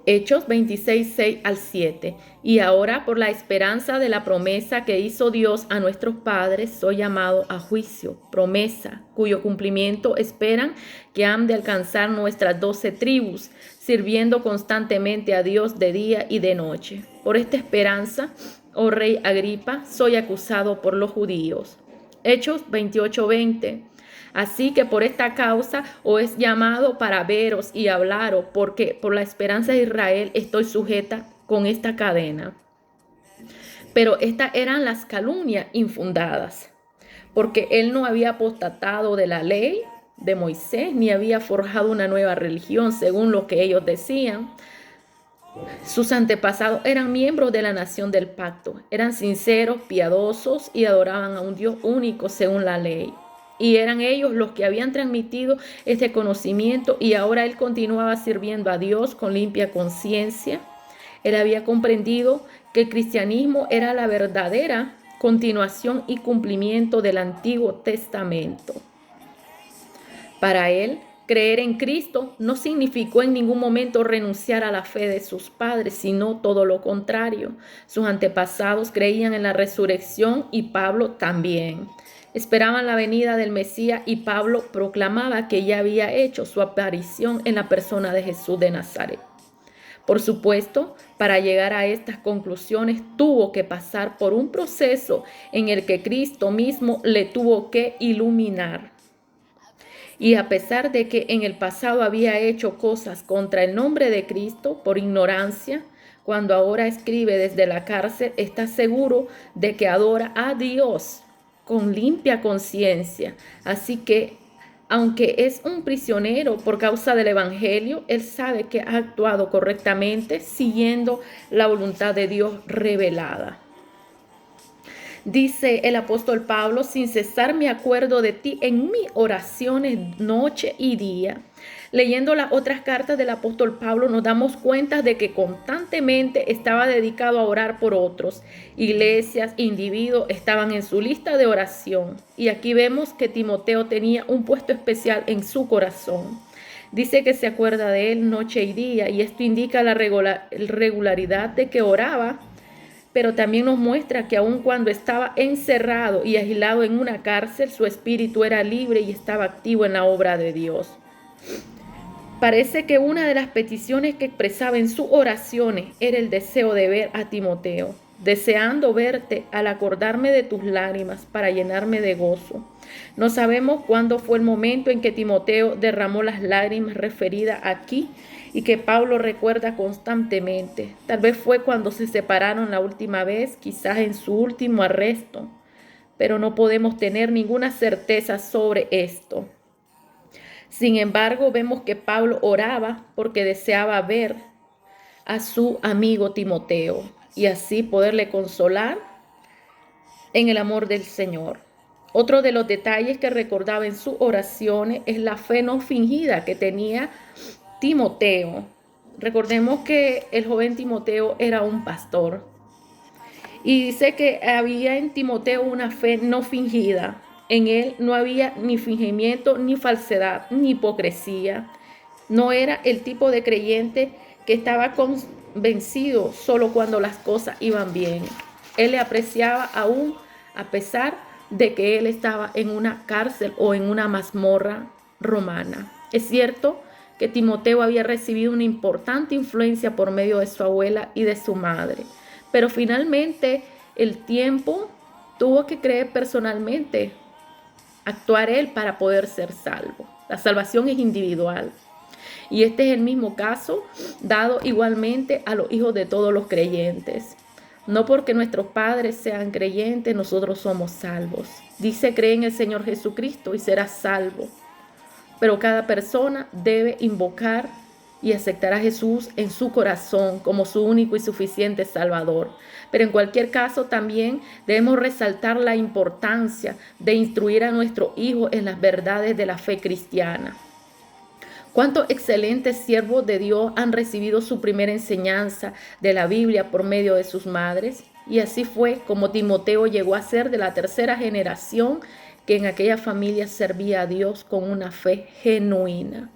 Hechos 26, 6 al 7. Y ahora, por la esperanza de la promesa que hizo Dios a nuestros padres, soy llamado a juicio, promesa, cuyo cumplimiento esperan que han de alcanzar nuestras 12 tribus, sirviendo constantemente a Dios de día y de noche. Por esta esperanza, oh rey Agripa, soy acusado por los judíos. Hechos 28, 20. Así que por esta causa os es llamado para veros y hablaros, porque por la esperanza de Israel estoy sujeta con esta cadena. Pero estas eran las calumnias infundadas, porque él no había apostatado de la ley de Moisés, ni había forjado una nueva religión, según lo que ellos decían. Sus antepasados eran miembros de la nación del pacto, eran sinceros, piadosos y adoraban a un Dios único según la ley. Y eran ellos los que habían transmitido este conocimiento y ahora él continuaba sirviendo a Dios con limpia conciencia. Él había comprendido que el cristianismo era la verdadera continuación y cumplimiento del Antiguo Testamento. Para él, creer en Cristo no significó en ningún momento renunciar a la fe de sus padres, sino todo lo contrario. Sus antepasados creían en la resurrección y Pablo también. Esperaban la venida del Mesías y Pablo proclamaba que ya había hecho su aparición en la persona de Jesús de Nazaret. Por supuesto, para llegar a estas conclusiones tuvo que pasar por un proceso en el que Cristo mismo le tuvo que iluminar. Y a pesar de que en el pasado había hecho cosas contra el nombre de Cristo por ignorancia, cuando ahora escribe desde la cárcel, está seguro de que adora a Dios con limpia conciencia. Así que, aunque es un prisionero por causa del Evangelio, él sabe que ha actuado correctamente siguiendo la voluntad de Dios revelada. Dice el apóstol Pablo, sin cesar me acuerdo de ti en mis oraciones noche y día. Leyendo las otras cartas del apóstol Pablo nos damos cuenta de que constantemente estaba dedicado a orar por otros. Iglesias, individuos estaban en su lista de oración. Y aquí vemos que Timoteo tenía un puesto especial en su corazón. Dice que se acuerda de él noche y día, y esto indica la regularidad de que oraba, pero también nos muestra que aun cuando estaba encerrado y aislado en una cárcel, su espíritu era libre y estaba activo en la obra de Dios. Parece que una de las peticiones que expresaba en sus oraciones era el deseo de ver a Timoteo, deseando verte al acordarme de tus lágrimas para llenarme de gozo. No sabemos cuándo fue el momento en que Timoteo derramó las lágrimas referidas aquí y que Pablo recuerda constantemente. Tal vez fue cuando se separaron la última vez, quizás en su último arresto, pero no podemos tener ninguna certeza sobre esto. Sin embargo, vemos que Pablo oraba porque deseaba ver a su amigo Timoteo y así poderle consolar en el amor del Señor. Otro de los detalles que recordaba en sus oraciones es la fe no fingida que tenía Timoteo. Recordemos que el joven Timoteo era un pastor y dice que había en Timoteo una fe no fingida. En él no había ni fingimiento, ni falsedad, ni hipocresía. No era el tipo de creyente que estaba convencido solo cuando las cosas iban bien. Él le apreciaba aún a pesar de que él estaba en una cárcel o en una mazmorra romana. Es cierto que Timoteo había recibido una importante influencia por medio de su abuela y de su madre, pero finalmente el tiempo tuvo que creer personalmente, actuar él para poder ser salvo. La salvación es individual. Y este es el mismo caso dado igualmente a los hijos de todos los creyentes. No porque nuestros padres sean creyentes, nosotros somos salvos. Dice, cree en el Señor Jesucristo y serás salvo. Pero cada persona debe invocar y aceptar a Jesús en su corazón como su único y suficiente Salvador. Pero en cualquier caso también debemos resaltar la importancia de instruir a nuestros hijos en las verdades de la fe cristiana. ¿Cuántos excelentes siervos de Dios han recibido su primera enseñanza de la Biblia por medio de sus madres? Y así fue como Timoteo llegó a ser de la tercera generación que en aquella familia servía a Dios con una fe genuina.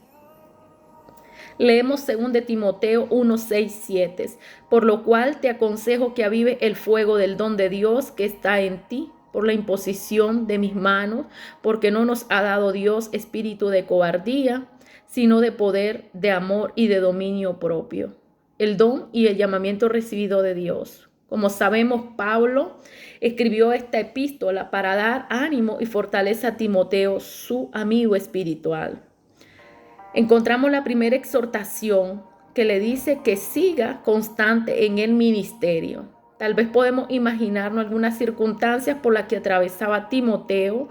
Leemos 2 de Timoteo 1, 6, 7. Por lo cual te aconsejo que avive el fuego del don de Dios que está en ti por la imposición de mis manos, porque no nos ha dado Dios espíritu de cobardía, sino de poder, de amor y de dominio propio. El don y el llamamiento recibido de Dios. Como sabemos, Pablo escribió esta epístola para dar ánimo y fortaleza a Timoteo, su amigo espiritual. Encontramos la primera exhortación que le dice que siga constante en el ministerio. Tal vez podemos imaginarnos algunas circunstancias por las que atravesaba Timoteo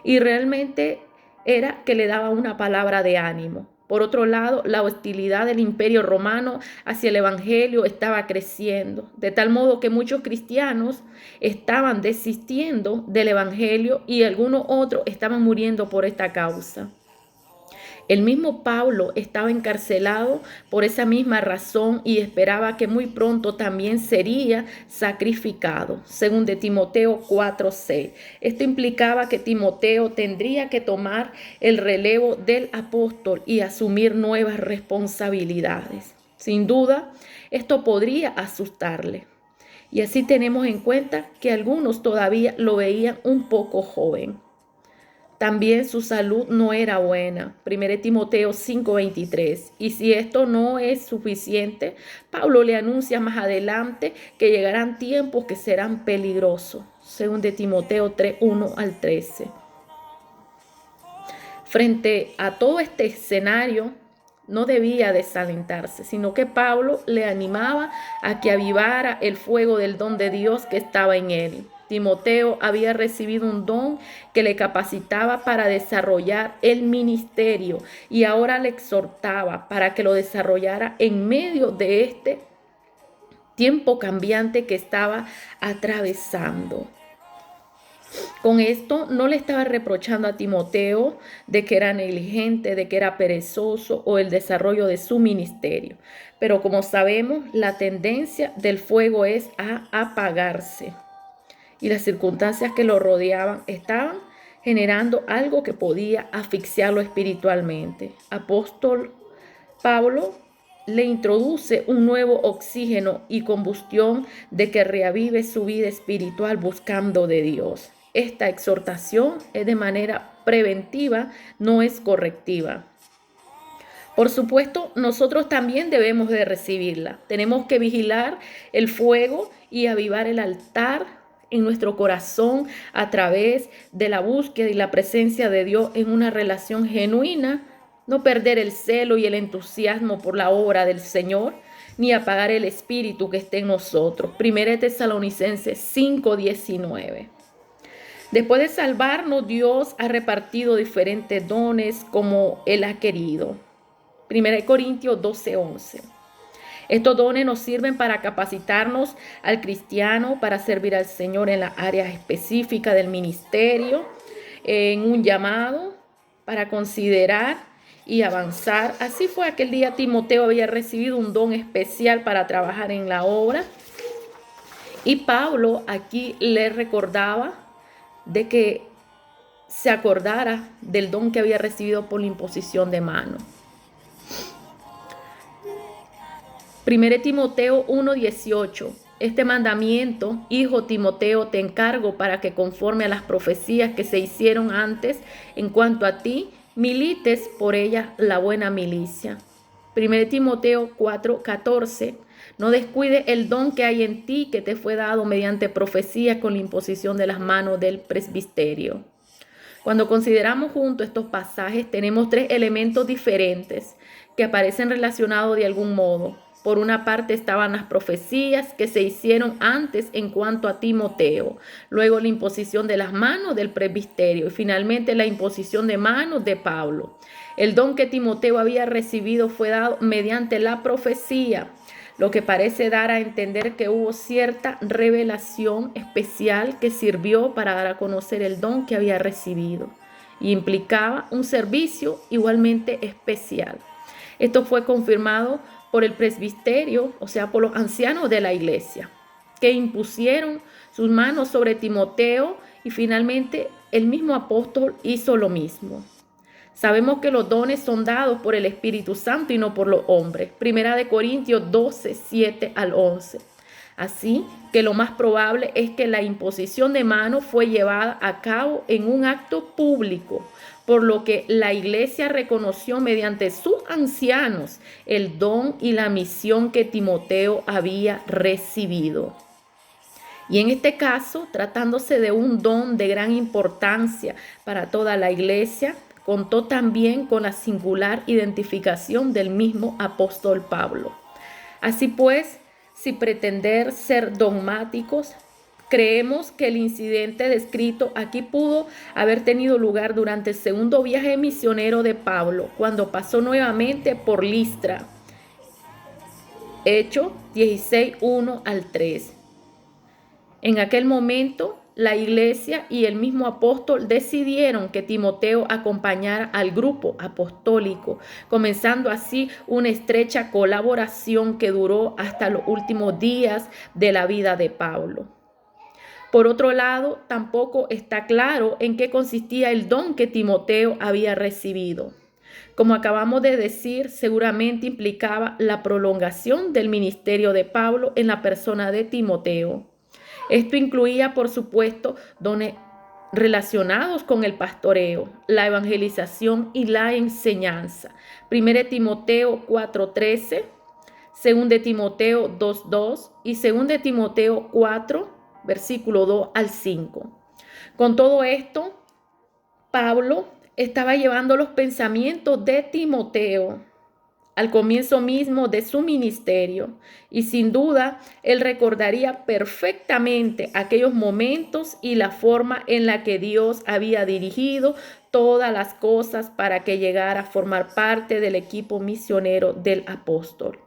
y realmente era que le daba una palabra de ánimo. Por otro lado, la hostilidad del imperio romano hacia el evangelio estaba creciendo, de tal modo que muchos cristianos estaban desistiendo del evangelio y algunos otros estaban muriendo por esta causa. El mismo Pablo estaba encarcelado por esa misma razón y esperaba que muy pronto también sería sacrificado, según de Timoteo 4:6. Esto implicaba que Timoteo tendría que tomar el relevo del apóstol y asumir nuevas responsabilidades. Sin duda, esto podría asustarle. Y así tenemos en cuenta que algunos todavía lo veían un poco joven. También su salud no era buena. 1 Timoteo 5:23. Y si esto no es suficiente, Pablo le anuncia más adelante que llegarán tiempos que serán peligrosos. Según de Timoteo 3:1 al 13. Frente a todo este escenario, no debía desalentarse, sino que Pablo le animaba a que avivara el fuego del don de Dios que estaba en él. Timoteo había recibido un don que le capacitaba para desarrollar el ministerio y ahora le exhortaba para que lo desarrollara en medio de este tiempo cambiante que estaba atravesando. Con esto no le estaba reprochando a Timoteo de que era negligente, de que era perezoso o el desarrollo de su ministerio. Pero como sabemos, la tendencia del fuego es a apagarse. Y las circunstancias que lo rodeaban estaban generando algo que podía asfixiarlo espiritualmente. Apóstol Pablo le introduce un nuevo oxígeno y combustión de que reavive su vida espiritual buscando de Dios. Esta exhortación es de manera preventiva, no es correctiva. Por supuesto, nosotros también debemos de recibirla. Tenemos que vigilar el fuego y avivar el altar en nuestro corazón a través de la búsqueda y la presencia de Dios en una relación genuina. No perder el celo y el entusiasmo por la obra del Señor, ni apagar el espíritu que esté en nosotros. 1 Tesalonicenses 5:19. Después de salvarnos, Dios ha repartido diferentes dones como Él ha querido. 1 Corintios 12:11. Estos dones nos sirven para capacitarnos al cristiano, para servir al Señor en las áreas específicas del ministerio, en un llamado, para considerar y avanzar. Así fue aquel día Timoteo había recibido un don especial para trabajar en la obra. Y Pablo aquí le recordaba de que se acordara del don que había recibido por la imposición de mano. 1 Timoteo 1:18. Este mandamiento, hijo Timoteo, te encargo para que conforme a las profecías que se hicieron antes en cuanto a ti, milites por ellas la buena milicia. 1 Timoteo 4:14. No descuide el don que hay en ti que te fue dado mediante profecía con la imposición de las manos del presbiterio. Cuando consideramos juntos estos pasajes, tenemos tres elementos diferentes que aparecen relacionados de algún modo. Por una parte estaban las profecías que se hicieron antes en cuanto a Timoteo, luego la imposición de las manos del presbiterio y finalmente la imposición de manos de Pablo. El don que Timoteo había recibido fue dado mediante la profecía, lo que parece dar a entender que hubo cierta revelación especial que sirvió para dar a conocer el don que había recibido y implicaba un servicio igualmente especial. Esto fue confirmado por el presbiterio, o sea, por los ancianos de la iglesia, que impusieron sus manos sobre Timoteo y finalmente el mismo apóstol hizo lo mismo. Sabemos que los dones son dados por el Espíritu Santo y no por los hombres. 1 Corintios 12:7-11. Así que lo más probable es que la imposición de manos fue llevada a cabo en un acto público, por lo que la iglesia reconoció mediante sus ancianos el don y la misión que Timoteo había recibido. Y en este caso, tratándose de un don de gran importancia para toda la iglesia, contó también con la singular identificación del mismo apóstol Pablo. Así pues, sin pretender ser dogmáticos, creemos que el incidente descrito aquí pudo haber tenido lugar durante el segundo viaje misionero de Pablo, cuando pasó nuevamente por Listra. Hechos 16:1-3. En aquel momento, la iglesia y el mismo apóstol decidieron que Timoteo acompañara al grupo apostólico, comenzando así una estrecha colaboración que duró hasta los últimos días de la vida de Pablo. Por otro lado, tampoco está claro en qué consistía el don que Timoteo había recibido. Como acabamos de decir, seguramente implicaba la prolongación del ministerio de Pablo en la persona de Timoteo. Esto incluía, por supuesto, dones relacionados con el pastoreo, la evangelización y la enseñanza. 1 Timoteo 4:13, 2 Timoteo 2:2 y 2 Timoteo 4, versículo 2-5. Con todo esto, Pablo estaba llevando los pensamientos de Timoteo al comienzo mismo de su ministerio, y sin duda él recordaría perfectamente aquellos momentos y la forma en la que Dios había dirigido todas las cosas para que llegara a formar parte del equipo misionero del apóstol.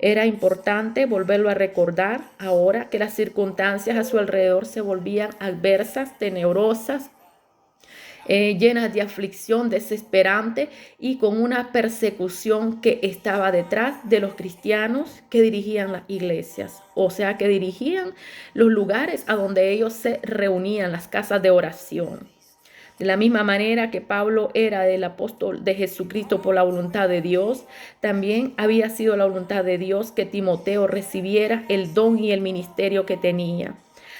Era importante volverlo a recordar ahora que las circunstancias a su alrededor se volvían adversas, tenebrosas, llenas de aflicción desesperante y con una persecución que estaba detrás de los cristianos que dirigían las iglesias, o sea, que dirigían los lugares a donde ellos se reunían, las casas de oración. De la misma manera que Pablo era el apóstol de Jesucristo por la voluntad de Dios, también había sido la voluntad de Dios que Timoteo recibiera el don y el ministerio que tenía.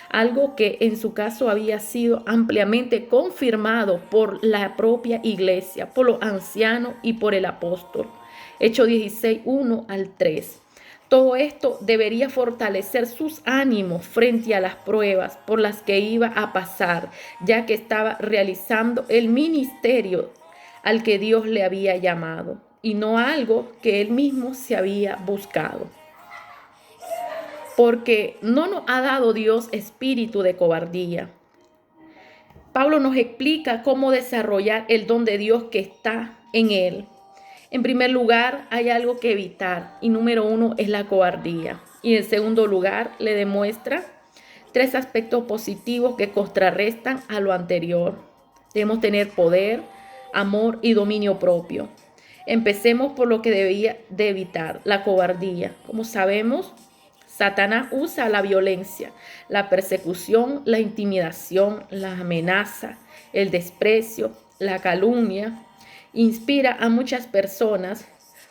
Algo que en su caso había sido ampliamente confirmado por la propia iglesia, por los ancianos y por el apóstol. Hechos 16, 1 al 3. Todo esto debería fortalecer sus ánimos frente a las pruebas por las que iba a pasar, ya que estaba realizando el ministerio al que Dios le había llamado y no algo que él mismo se había buscado. Porque no nos ha dado Dios espíritu de cobardía. Pablo nos explica cómo desarrollar el don de Dios que está en él. En primer lugar, hay algo que evitar y número 1 es la cobardía. Y en segundo lugar, le demuestra 3 aspectos positivos que contrarrestan a lo anterior. Debemos tener poder, amor y dominio propio. Empecemos por lo que debía de evitar, la cobardía. Como sabemos, Satanás usa la violencia, la persecución, la intimidación, la amenaza, el desprecio, la calumnia. Inspira a muchas personas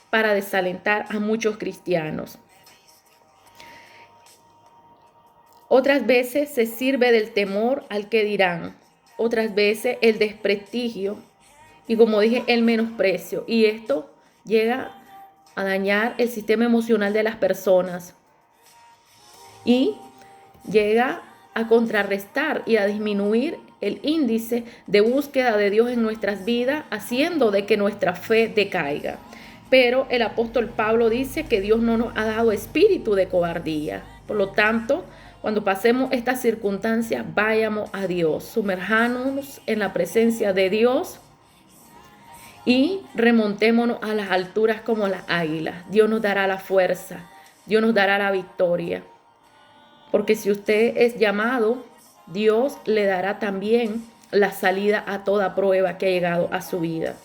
para desalentar a muchos cristianos. Otras veces se sirve del temor al que dirán, otras veces el desprestigio y, como dije, el menosprecio. Y esto llega a dañar el sistema emocional de las personas y llega a contrarrestar y a disminuir el índice de búsqueda de Dios en nuestras vidas, haciendo de que nuestra fe decaiga. Pero el apóstol Pablo dice que Dios no nos ha dado espíritu de cobardía. Por lo tanto, cuando pasemos estas circunstancias, vayamos a Dios, sumerjámonos en la presencia de Dios y remontémonos a las alturas como las águilas. Dios nos dará la fuerza, Dios nos dará la victoria. Porque si usted es llamado, Dios le dará también la salida a toda prueba que ha llegado a su vida.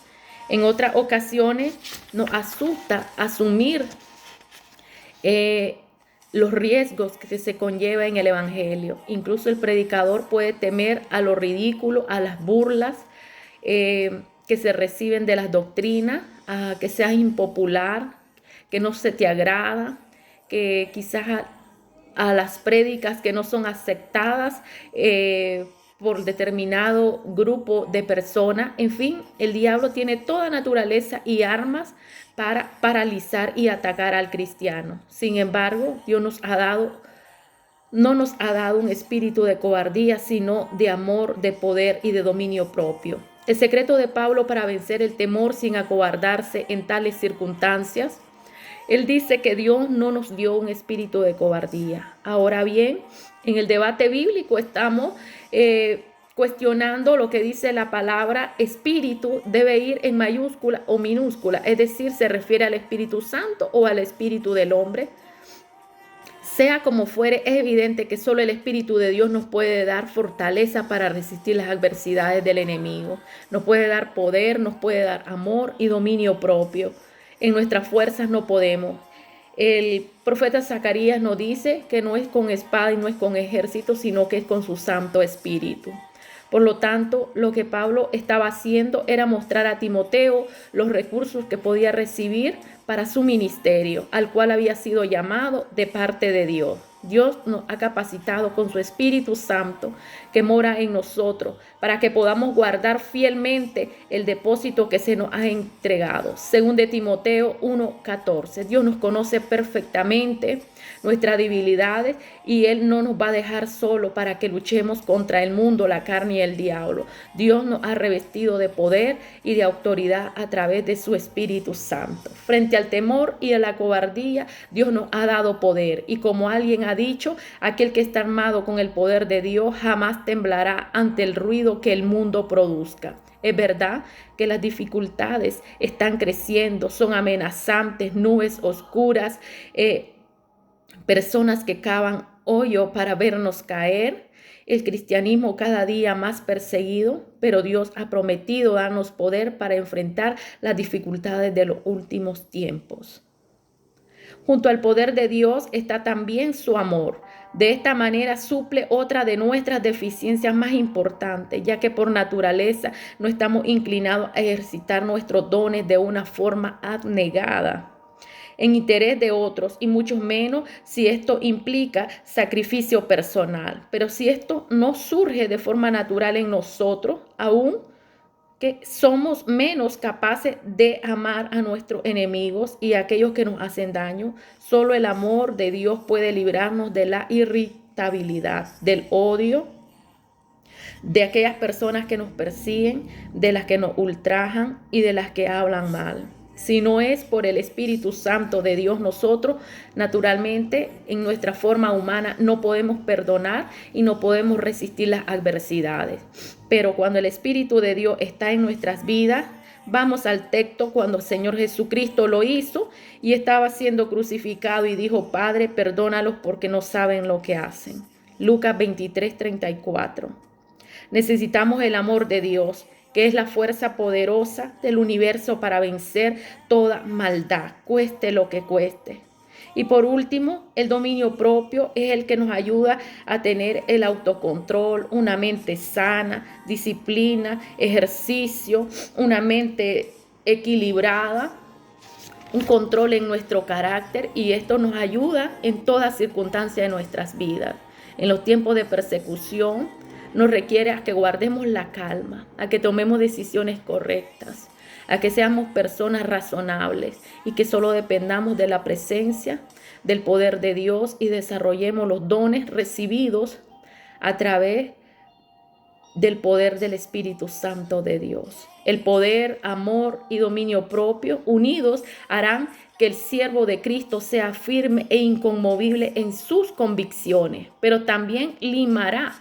En otras ocasiones nos asusta asumir los riesgos que se conlleva en el evangelio. Incluso el predicador puede temer a lo ridículo, a las burlas que se reciben de las doctrinas, a que seas impopular, que no se te agrada, que quizás a las prédicas que no son aceptadas por determinado grupo de personas. En fin, el diablo tiene toda naturaleza y armas para paralizar y atacar al cristiano. Sin embargo, Dios no nos ha dado un espíritu de cobardía, sino de amor, de poder y de dominio propio. El secreto de Pablo para vencer el temor sin acobardarse en tales circunstancias, él dice que Dios no nos dio un espíritu de cobardía. Ahora bien, en el debate bíblico estamos cuestionando lo que dice la palabra espíritu. Debe ir en mayúscula o minúscula, es decir, se refiere al Espíritu Santo o al espíritu del hombre. Sea como fuere, es evidente que solo el Espíritu de Dios nos puede dar fortaleza para resistir las adversidades del enemigo. Nos puede dar poder, nos puede dar amor y dominio propio. En nuestras fuerzas no podemos. El profeta Zacarías nos dice que no es con espada y no es con ejército, sino que es con su Santo Espíritu. Por lo tanto, lo que Pablo estaba haciendo era mostrar a Timoteo los recursos que podía recibir para su ministerio, al cual había sido llamado de parte de Dios. Dios nos ha capacitado con su Espíritu Santo que mora en nosotros para que podamos guardar fielmente el depósito que se nos ha entregado. Según de Timoteo 1:14. Dios nos conoce perfectamente nuestras debilidades y Él no nos va a dejar solo para que luchemos contra el mundo, la carne y el diablo. Dios nos ha revestido de poder y de autoridad a través de su Espíritu Santo. Frente al temor y a la cobardía, Dios nos ha dado poder. Y como alguien ha dicho, aquel que está armado con el poder de Dios jamás temblará ante el ruido que el mundo produzca. Es verdad que las dificultades están creciendo, son amenazantes, nubes oscuras, personas que cavan hoyo para vernos caer. El cristianismo cada día más perseguido, pero Dios ha prometido darnos poder para enfrentar las dificultades de los últimos tiempos. Junto al poder de Dios está también su amor. De esta manera suple otra de nuestras deficiencias más importantes, ya que por naturaleza no estamos inclinados a ejercitar nuestros dones de una forma abnegada, en interés de otros, y mucho menos si esto implica sacrificio personal. Pero si esto no surge de forma natural en nosotros, aún que somos menos capaces de amar a nuestros enemigos y a aquellos que nos hacen daño. Solo el amor de Dios puede librarnos de la irritabilidad, del odio, de aquellas personas que nos persiguen, de las que nos ultrajan y de las que hablan mal. Si no es por el Espíritu Santo de Dios, nosotros naturalmente en nuestra forma humana no podemos perdonar y no podemos resistir las adversidades. Pero cuando el Espíritu de Dios está en nuestras vidas, vamos al texto cuando el Señor Jesucristo lo hizo y estaba siendo crucificado y dijo: Padre, perdónalos porque no saben lo que hacen. Lucas 23:34. Necesitamos el amor de Dios, que es la fuerza poderosa del universo para vencer toda maldad, cueste lo que cueste. Y por último, el dominio propio es el que nos ayuda a tener el autocontrol, una mente sana, disciplina, ejercicio, una mente equilibrada, un control en nuestro carácter, y esto nos ayuda en toda circunstancia de nuestras vidas. En los tiempos de persecución nos requiere a que guardemos la calma, a que tomemos decisiones correctas, a que seamos personas razonables y que solo dependamos de la presencia, del poder de Dios y desarrollemos los dones recibidos a través del poder del Espíritu Santo de Dios. El poder, amor y dominio propio unidos harán que el siervo de Cristo sea firme e inconmovible en sus convicciones, pero también limará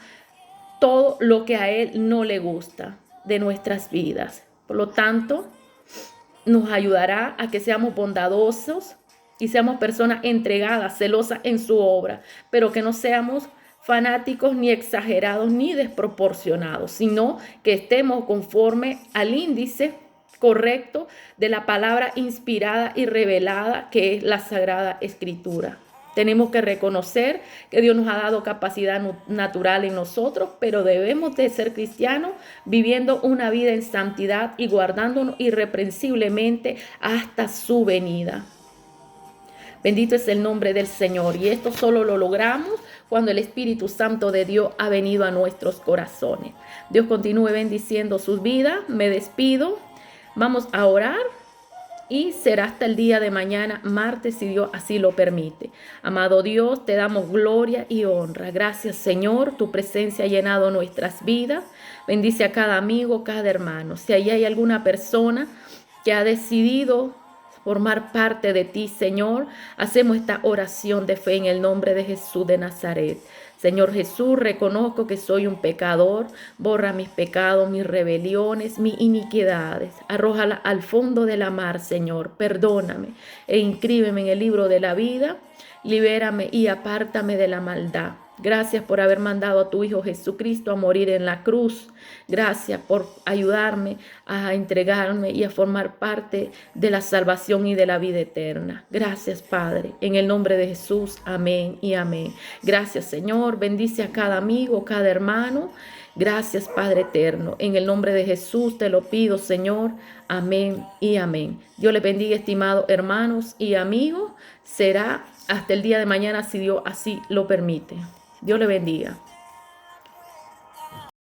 todo lo que a Él no le gusta de nuestras vidas. Por lo tanto, nos ayudará a que seamos bondadosos y seamos personas entregadas, celosas en su obra, pero que no seamos fanáticos ni exagerados ni desproporcionados, sino que estemos conforme al índice correcto de la palabra inspirada y revelada que es la Sagrada Escritura. Tenemos que reconocer que Dios nos ha dado capacidad natural en nosotros, pero debemos de ser cristianos viviendo una vida en santidad y guardándonos irreprensiblemente hasta su venida. Bendito es el nombre del Señor, y esto solo lo logramos cuando el Espíritu Santo de Dios ha venido a nuestros corazones. Dios continúe bendiciendo sus vidas. Me despido. Vamos a orar. Y será hasta el día de mañana, martes, si Dios así lo permite. Amado Dios, te damos gloria y honra. Gracias, Señor, tu presencia ha llenado nuestras vidas. Bendice a cada amigo, cada hermano. Si ahí hay alguna persona que ha decidido formar parte de ti, Señor, hacemos esta oración de fe en el nombre de Jesús de Nazaret. Señor Jesús, reconozco que soy un pecador. Borra mis pecados, mis rebeliones, mis iniquidades. Arrójala al fondo de la mar, Señor. Perdóname e inscríbeme en el libro de la vida. Libérame y apártame de la maldad. Gracias por haber mandado a tu Hijo Jesucristo a morir en la cruz. Gracias por ayudarme a entregarme y a formar parte de la salvación y de la vida eterna. Gracias, Padre. En el nombre de Jesús, amén y amén. Gracias, Señor. Bendice a cada amigo, cada hermano. Gracias, Padre eterno. En el nombre de Jesús te lo pido, Señor. Amén y amén. Dios les bendiga, estimados hermanos y amigos. Será hasta el día de mañana, si Dios así lo permite. Dios le bendiga.